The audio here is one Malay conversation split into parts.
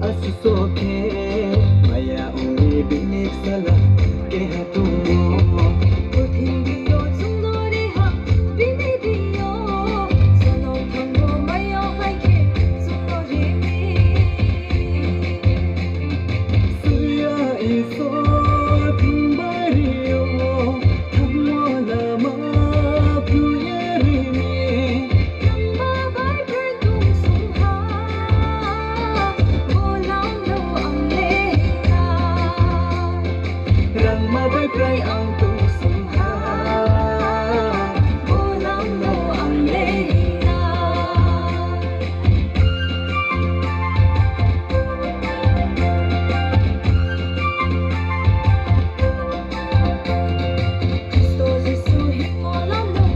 asusoke maya umi binik sala ke hatumo Uthindiyo sundoriha binidiyo Sano thango mayo haike sundorimi suya iso timbariyo thammo lama puyerimi Lamba bai prai tung sungha Bolang lo ang lehinga rangma bai prai ang tung sungha Bolang lo ang lehinga Kristo Jesu himolam lo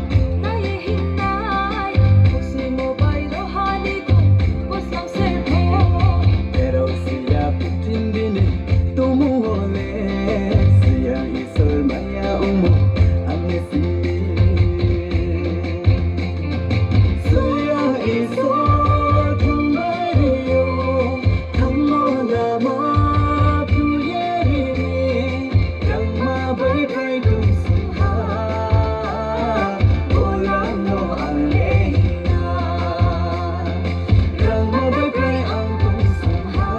naye hinay Pusi mo bai rohani ko Boslang serpo pero siya putindini tumuhole siya isol maya umo ang nesimi siya isol timbariyo thammo lama puyerimi rangma bai prai tung sungha bolang no ang lehinga rangma bai prai ang tung sungha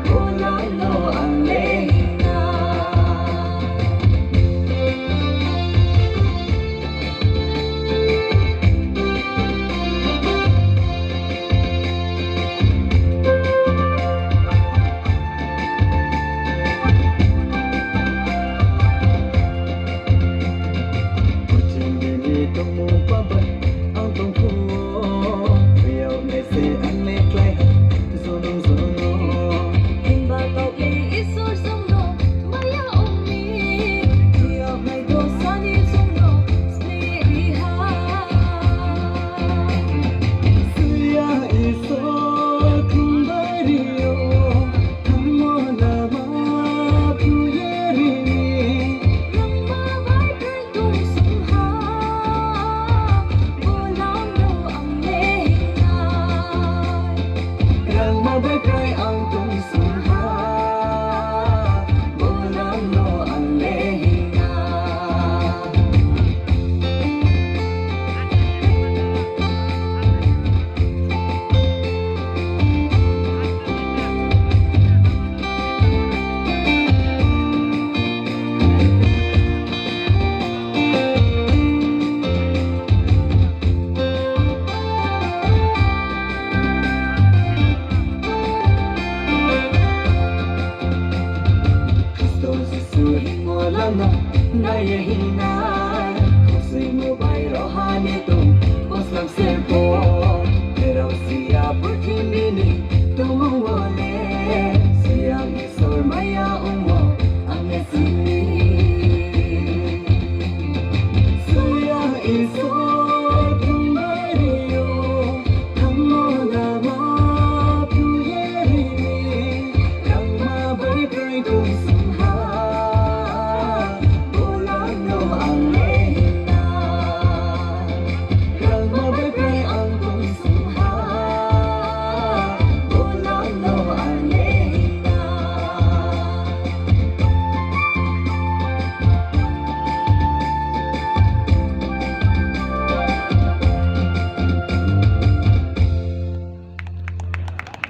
bolang no ang lehinga Kucing tungmu pabat ang tungku Riyaw nese ang neklay Zonong zono Himba tau le isor sungno maya umi Tiyak may dosa ni sungno sneha Suya iso timbariyo Thammo lama puyerimi Lamba bai prai tung sungha Bolang lo ang lehinga rangma bai prai ang tung sungha bolang no ang lehinga Kristo Jesu himolam no naye hinay